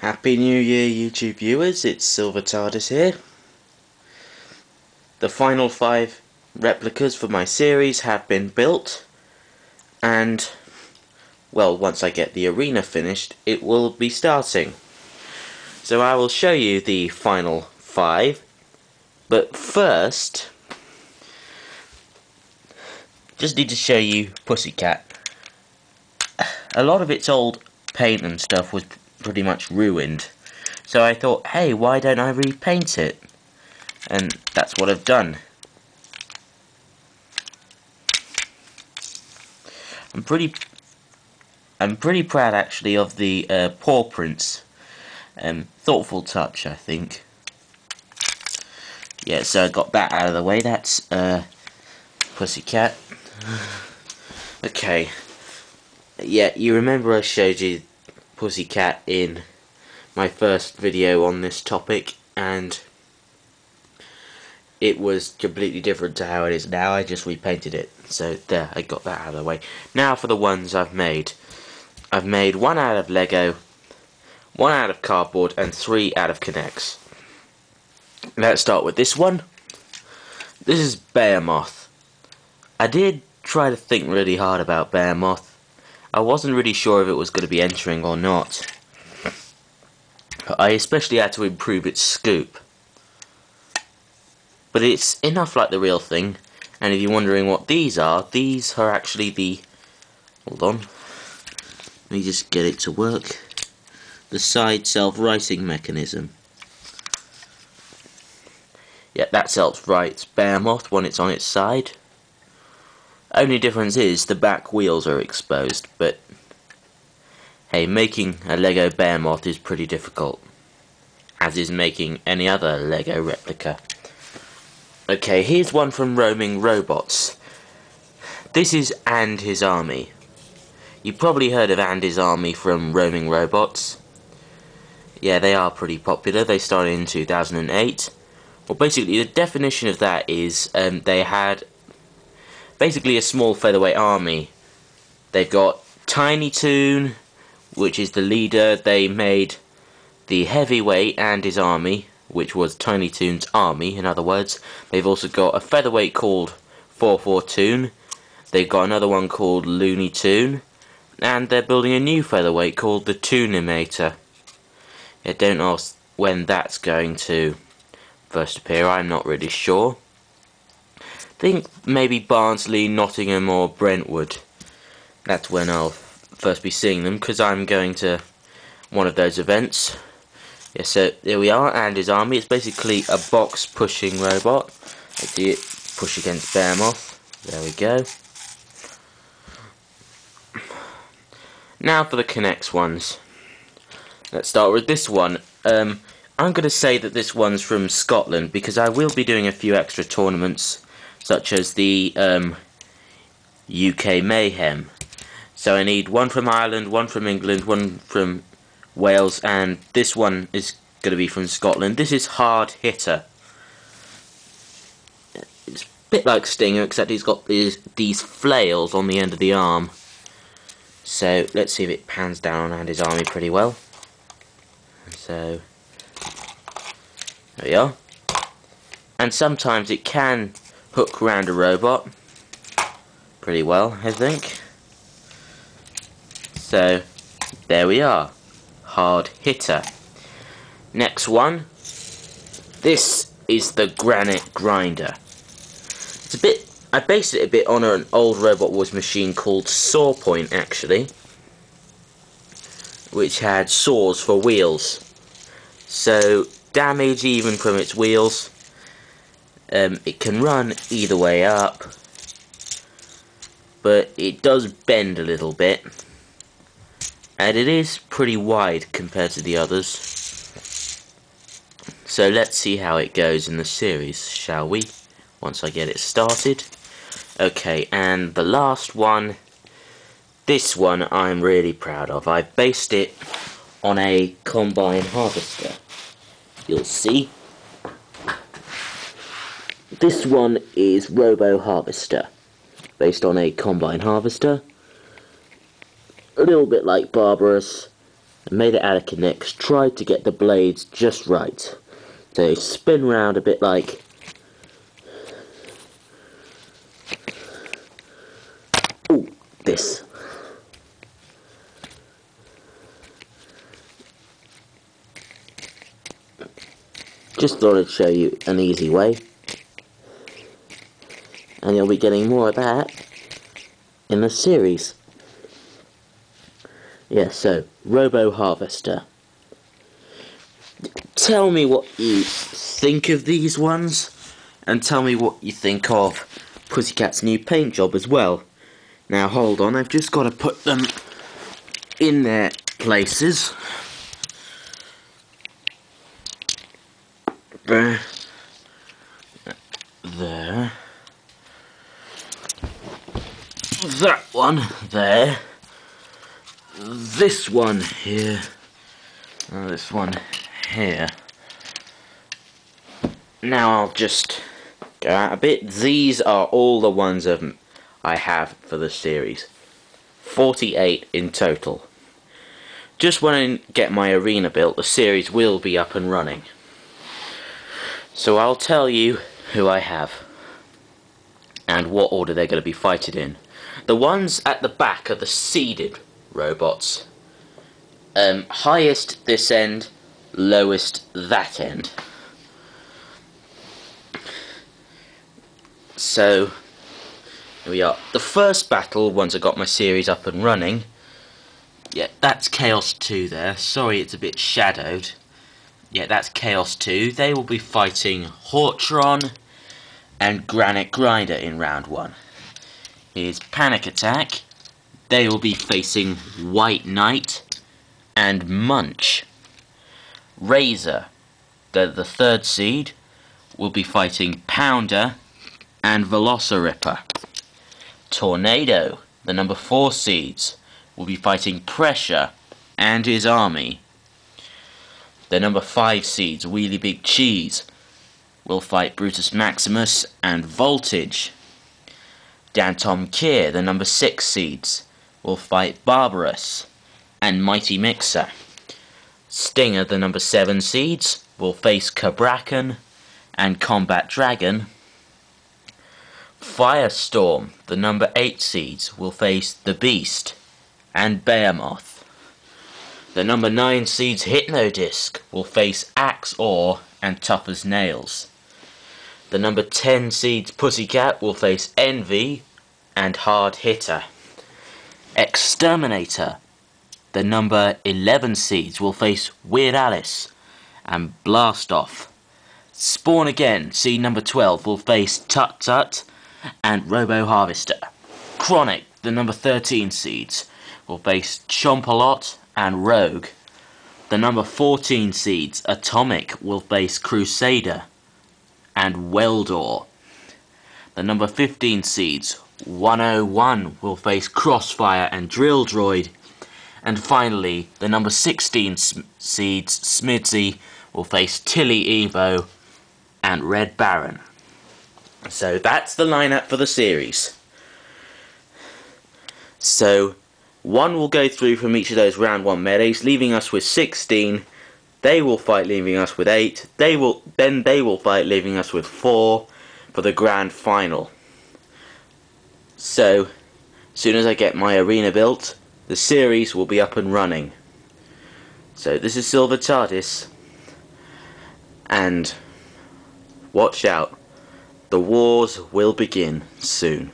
Happy New Year, YouTube viewers, it's Silver TARDIS here. The final 5 replicas for my series have been built, and, well, once I get the arena finished, it will be starting. So I will show you the final 5, but first, just need to show you Pussycat. A lot of its old paint and stuff was pretty much ruined, so I thought, hey, why don't I repaint it? And that's what I've done. I'm pretty proud actually of the paw prints. Thoughtful touch, I think. Yeah, so I got that out of the way. That's Pussycat. Okay. Yeah, you remember I showed you Pussycat in my first video on this topic, and it was completely different to how it is now. I just repainted it. So there, I got that out of the way. Now for the ones I've made. I've made 1 out of Lego, 1 out of cardboard, and 3 out of K'NEX. Let's start with this one. This is Behemoth. I did try to think really hard about Behemoth. I wasn't really sure if it was going to be entering or not. I especially had to improve its scoop. But it's enough like the real thing. And if you're wondering what these are actually the... Hold on. Let me just get it to work. The side self-righting mechanism. Yeah, that self-rights Behemoth when it's on its side. Only difference is the back wheels are exposed, but hey, making a Lego Behemoth is pretty difficult, as is making any other Lego replica. Okay, here's one from Roaming Robots. This is And His Army. You've probably heard of And His Army from Roaming Robots. Yeah, they are pretty popular. They started in 2008. Well, basically, the definition of that is they had basically a small featherweight army. They've got Tiny Toon, which is the leader. They made the heavyweight And His Army, which was Tiny Toon's army, in other words. They've also got a featherweight called 44 Toon. They've got another one called Looney Toon. And they're building a new featherweight called the Toonimator. Yeah, don't ask when that's going to first appear, I'm not really sure. I think maybe Barnsley, Nottingham or Brentwood. That's when I'll first be seeing them, because I'm going to one of those events. Yeah, so there we are, And His Army. It's basically a box pushing robot. Let's see it push against Behemoth. There we go. Now for the K'NEX ones. Let's start with this one. I'm going to say that this one's from Scotland, because I will be doing a few extra tournaments, such as the UK Mayhem. So I need 1 from Ireland, 1 from England, 1 from Wales, and this one is going to be from Scotland. This is Hard Hitter. It's a bit like Stinger, except he's got these flails on the end of the arm. So let's see if it pans down on his army pretty well. So there we are. And sometimes it can hook round a robot pretty well, I think. So there we are, Hard Hitter. Next one, this is the Granite Grinder. It's a bit, I based it a bit on an old Robot Wars machine called Sawpoint actually, which had saws for wheels. So damage even from its wheels. It can run either way up, but it does bend a little bit, and it is pretty wide compared to the others. So let's see how it goes in the series, shall we? Once I get it started. Okay, and the last one, this one I'm really proud of. I based it on a combine harvester. You'll see. This one is Robo Harvester, based on a combine harvester. A little bit like Barbarous, I made it out of Kinects, tried to get the blades just right. So they spin round a bit like this. Just thought I'd show you an easy way. And you'll be getting more of that in the series. Yeah, so, Robo Harvester. Tell me what you think of these ones, and tell me what you think of Pussycat's new paint job as well. Now hold on, I've just got to put them in their places. There. That one there. This one here. This one here. Now I'll just go out a bit. These are all the ones I have for the series. 48 in total. Just when I get my arena built, the series will be up and running. So I'll tell you who I have and what order they're going to be fighted in. The ones at the back are the seeded robots. Highest this end, lowest that end. So, here we are. The first battle, once I got my series up and running, yeah, that's Chaos 2 there. Sorry it's a bit shadowed. Yeah, that's Chaos 2. They will be fighting Hortron and Granite Grinder in round 1. Here's Panic Attack. They will be facing White Knight and Munch. Razor, the third seed, will be fighting Pounder and Velociripper. Tornado, the number 4 seeds, will be fighting Pressure and his army. The number 5 seeds, Wheelie Big Cheese, will fight Brutus Maximus and Voltage. Dantom Kier, the number 6 seeds, will fight Barbarous and Mighty Mixer. Stinger, the number 7 seeds, will face Cabrakan and Combat Dragon. Firestorm, the number 8 seeds, will face The Beast and Behemoth. The number 9 seeds Hypnodisc will face Axe Ore and Tough as Nails. The number 10 seeds Pussycat will face Envy and Hard Hitter. Exterminator, the number 11 seeds will face Weird Alice and Blast Off. Spawn Again, seed number 12 will face Tut Tut and Robo Harvester. Chronic, the number 13 seeds, will face Chompalot and Rogue. The number 14 seeds, Atomic, will face Crusader and Weldor. The number 15 seeds, 101, will face Crossfire and Drill Droid. And finally, the number 16 seeds, Smidsy, will face Tilly Evo and Red Baron. So that's the lineup for the series. So one will go through from each of those round 1 melees, leaving us with 16. They will fight, leaving us with 8. They will fight, leaving us with 4 for the grand final. So, as soon as I get my arena built, the series will be up and running. So this is Silver TARDIS, and watch out, the wars will begin soon.